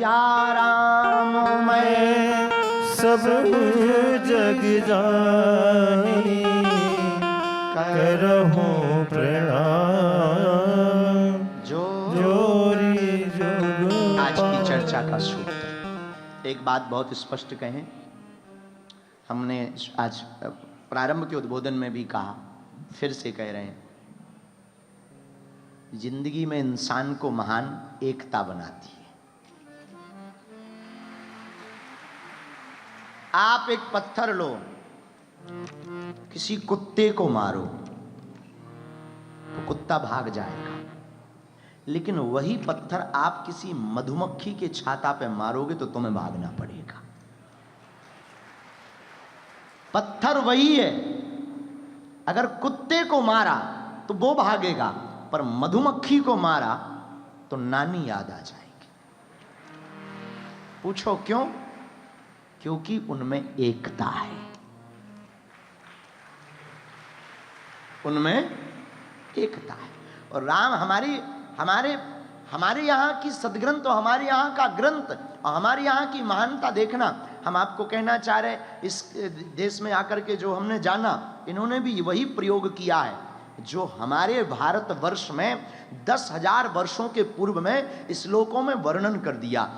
सिया राम मैं सब जग जानी करहूं प्रणाम जोरी जुग। आज की चर्चा का सूत्र, एक बात बहुत स्पष्ट कहें, हमने आज प्रारंभ के उद्बोधन में भी कहा, फिर से कह रहे हैं, जिंदगी में इंसान को महान एकता बनाती है। आप एक पत्थर लो, किसी कुत्ते को मारो तो कुत्ता भाग जाएगा, लेकिन वही पत्थर आप किसी मधुमक्खी के छाता पे मारोगे तो तुम्हें भागना पड़ेगा। पत्थर वही है, अगर कुत्ते को मारा तो वो भागेगा, पर मधुमक्खी को मारा तो नानी याद आ जाएगी। पूछो क्यों? क्योंकि उनमें एकता है, उनमें एकता है। और राम हमारे यहाँ की सदग्रंथ और हमारे यहाँ का ग्रंथ और हमारे यहाँ की महानता देखना। हम आपको कहना चाह रहे, इस देश में आकर के जो हमने जाना, इन्होंने भी वही प्रयोग किया है जो हमारे भारतवर्ष में 10,000 वर्षों के पूर्व में श्लोकों में वर्णन कर दिया।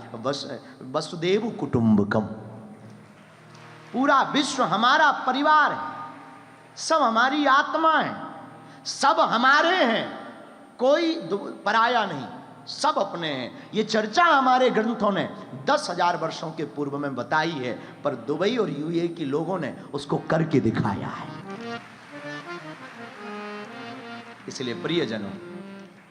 वसुदेव कुटुंबकम, पूरा विश्व हमारा परिवार है, सब हमारी आत्मा है, सब हमारे हैं, कोई पराया नहीं, सब अपने हैं। ये चर्चा हमारे ग्रंथों ने 10,000 वर्षों के पूर्व में बताई है, पर दुबई और यूए के लोगों ने उसको करके दिखाया है। इसलिए प्रियजनों,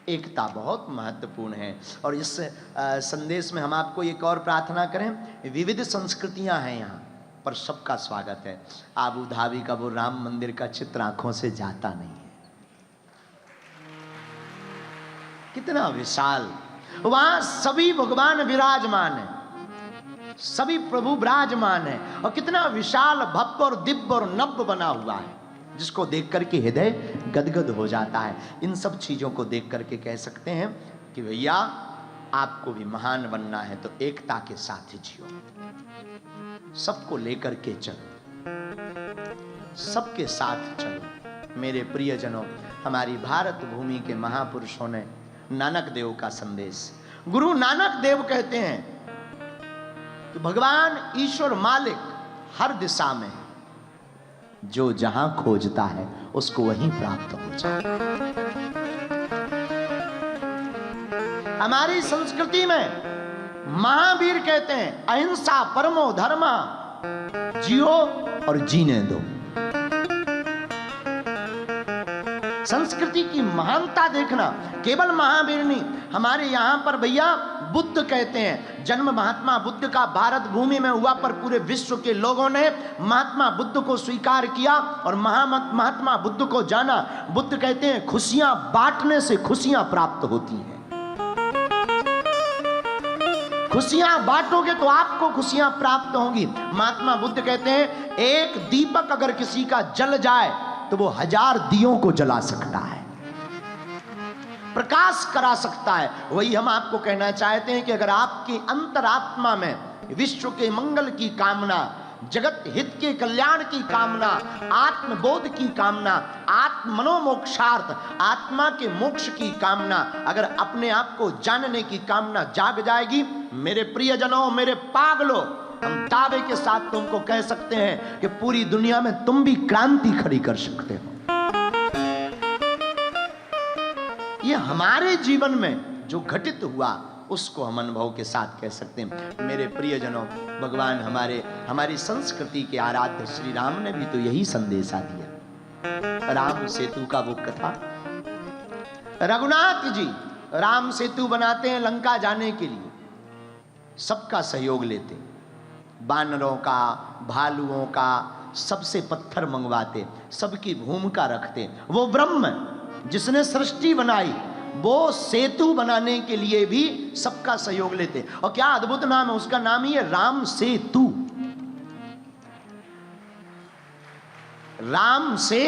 एकता बहुत महत्वपूर्ण है। और इस संदेश में हम आपको एक और प्रार्थना करें, विविध संस्कृतियां हैं यहाँ पर सबका स्वागत है। आबू धाबी का वो राम मंदिर का चित्र आंखों से जाता नहीं है, कितना विशाल, वहां सभी भगवान विराजमान है, सभी प्रभु विराजमान है, और कितना विशाल भव्य और दिव्य और नव्य बना हुआ है, जिसको देख करके हृदय गदगद हो जाता है। इन सब चीजों को देख करके कह सकते हैं कि भैया, आपको भी महान बनना है तो एकता के साथ ही जियो, सबको लेकर के चलो, सबके साथ चलो। मेरे प्रियजनों, हमारी भारत भूमि के महापुरुषों ने नानक देव का संदेश, गुरु नानक देव कहते हैं कि भगवान ईश्वर मालिक हर दिशा में, जो जहां खोजता है उसको वहीं प्राप्त हो जाए। हमारी संस्कृति में महावीर कहते हैं, अहिंसा परमो धर्मा, जियो और जीने दो। संस्कृति की महानता देखना, केवल महावीर नहीं, हमारे यहां पर भैया बुद्ध कहते हैं, जन्म महात्मा बुद्ध का भारत भूमि में हुआ, पर पूरे विश्व के लोगों ने महात्मा बुद्ध को स्वीकार किया और महात्मा बुद्ध को जाना। बुद्ध कहते हैं, खुशियां बांटने से खुशियां प्राप्त होती हैं। खुशियां बांटोगे तो आपको खुशियां प्राप्त होंगी। महात्मा बुद्ध कहते हैं, एक दीपक अगर किसी का जल जाए तो वो 1000 दियों को जला सकता है, प्रकाश करा सकता है। वही हम आपको कहना चाहते हैं कि अगर आपकी अंतरात्मा में विश्व के मंगल की कामना, जगत हित के कल्याण की कामना, आत्मबोध की कामना, आत्म मनोमोक्षार्थ, आत्मा के मोक्ष की कामना, अगर अपने आप को जानने की कामना जाग जाएगी, मेरे प्रियजनों, मेरे पागलों, हम दावे के साथ तुमको कह सकते हैं कि पूरी दुनिया में तुम भी क्रांति खड़ी कर सकते हो। ये हमारे जीवन में जो घटित हुआ उसको हम अनुभव के साथ कह सकते हैं। मेरे प्रियजनों, भगवान हमारी संस्कृति के आराध्य श्री राम ने भी तो यही संदेशा दिया। राम सेतु का वो कथा, रघुनाथ जी राम सेतु बनाते हैं लंका जाने के लिए, सबका सहयोग लेते, बानरों का, भालुओं का, सबसे पत्थर मंगवाते, सबकी भूमिका रखते। वो ब्रह्म जिसने सृष्टि बनाई, वो सेतु बनाने के लिए भी सबका सहयोग लेते। और क्या अद्भुत नाम है उसका, नाम ही है राम सेतु। राम से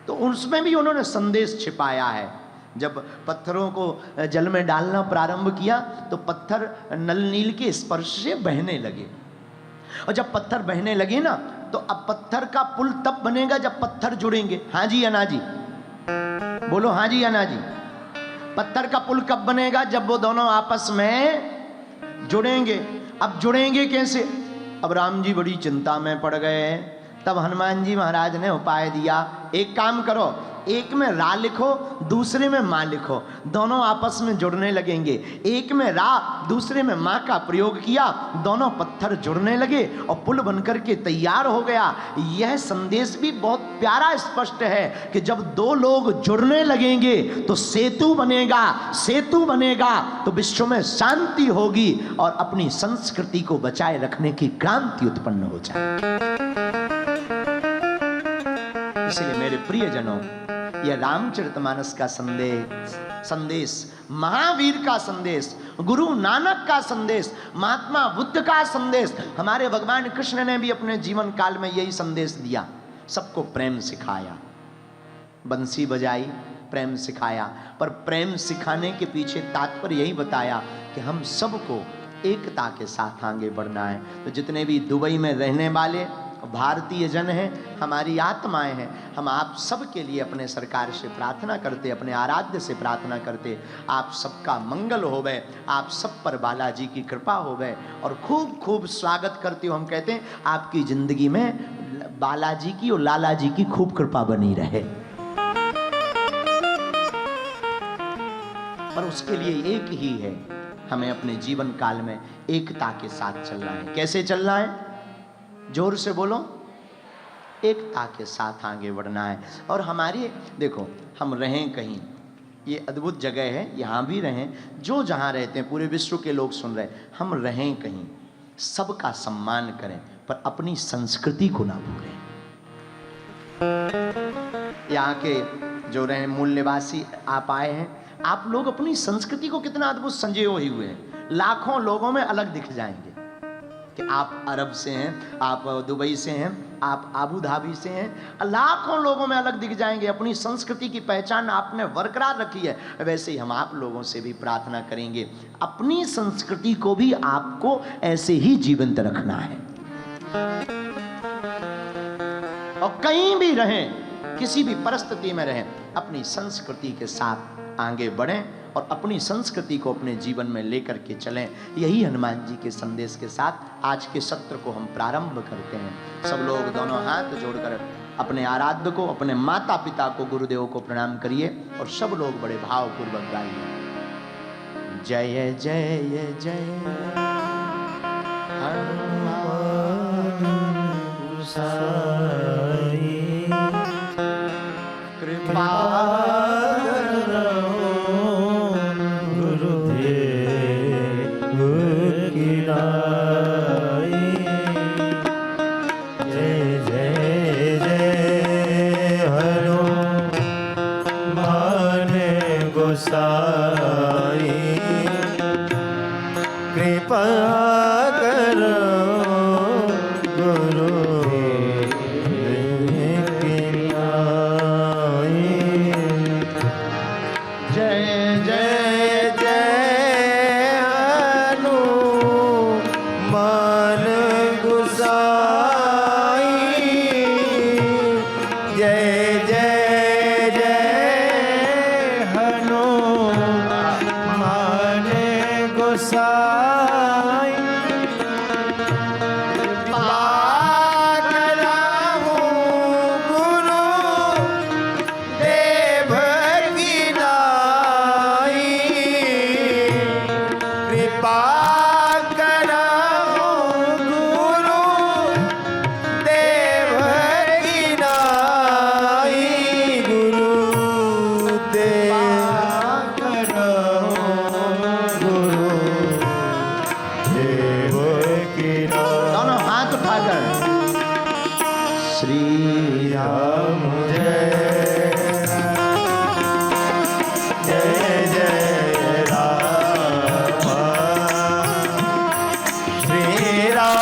तो उसमें भी उन्होंने संदेश छिपाया है जब पत्थरों को जल में डालना प्रारंभ किया तो पत्थर नल नील के स्पर्श से बहने लगे, और जब पत्थर बहने लगे ना तो अब पत्थर का पुल तब बनेगा जब पत्थर जुड़ेंगे। हाँ जी या ना जी, बोलो हाँ जी या ना जी। पत्थर का पुल कब बनेगा? जब वो दोनों आपस में जुड़ेंगे। अब जुड़ेंगे कैसे? अब राम जी बड़ी चिंता में पड़ गए। तब हनुमान जी महाराज ने उपाय दिया, एक काम करो, एक में रा लिखो, दूसरे में माँ लिखो, दोनों आपस में जुड़ने लगेंगे। एक में रा, दूसरे में माँ का प्रयोग किया, दोनों पत्थर जुड़ने लगे और पुल बनकर के तैयार हो गया। यह संदेश भी बहुत प्यारा स्पष्ट है कि जब दो लोग जुड़ने लगेंगे तो सेतु बनेगा, सेतु बनेगा तो विश्व में शांति होगी और अपनी संस्कृति को बचाए रखने की क्रांति उत्पन्न हो जाएगी। इसलिए मेरे प्रियजनों, यह रामचरितमानस का संदेश, महावीर का संदेश, गुरु नानक का संदेश, महात्मा बुद्ध का संदेश, हमारे भगवान कृष्ण ने भी अपने जीवन काल में यही संदेश दिया। सबको प्रेम सिखाया, बंसी बजाई, प्रेम सिखाया, पर प्रेम सिखाने के पीछे तात्पर्य यही बताया कि हम सबको एकता के साथ आगे बढ़ना है। तो जितने भी दुबई में रहने वाले भारतीय जन हैं, हमारी आत्माएं हैं, हम आप सब के लिए अपने सरकार से प्रार्थना करते, अपने आराध्य से प्रार्थना करते, आप सबका मंगल होवे, आप सब पर बालाजी की कृपा होवे और खूब खूब स्वागत करते हो। हम कहते हैं आपकी जिंदगी में बालाजी की और लाला जी की खूब कृपा बनी रहे। पर उसके लिए एक ही है, हमें अपने जीवन काल में एकता के साथ चलना है। कैसे चलना है? जोर से बोलो, एकता के साथ आगे बढ़ना है। और हमारी देखो, हम रहें कहीं, ये अद्भुत जगह है, यहाँ भी रहें, जो जहाँ रहते हैं पूरे विश्व के लोग सुन रहे, हम रहें कहीं, सबका सम्मान करें पर अपनी संस्कृति को ना भूलें। यहाँ के जो रहे मूल निवासी आप आए हैं, आप लोग अपनी संस्कृति को कितना अद्भुत संजोए हुए हैं। लाखों लोगों में अलग दिख जाएंगे कि आप अरब से हैं, आप दुबई से हैं, आप आबू धाबी से हैं, लाखों लोगों में अलग दिख जाएंगे। अपनी संस्कृति की पहचान आपने बरकरार रखी है। वैसे ही हम आप लोगों से भी प्रार्थना करेंगे, अपनी संस्कृति को भी आपको ऐसे ही जीवंत रखना है। और कहीं भी रहें, किसी भी परिस्थिति में रहें, अपनी संस्कृति के साथ आगे बढ़ें और अपनी संस्कृति को अपने जीवन में लेकर के चलें। यही हनुमान जी के संदेश के साथ आज के सत्र को हम प्रारंभ करते हैं। सब लोग दोनों हाथ जोड़कर अपने आराध्य को, अपने माता पिता को, गुरुदेव को प्रणाम करिए और सब लोग बड़े भावपूर्वक गाइए, जय जय जय हनुमान गोसाई, कृपा कृपा करो गुरु की नाई। जय जय जय हनुमान गोसाई, जय जय जय हनुमान गोसाई। श्री राम जय जय जय राम, श्री राम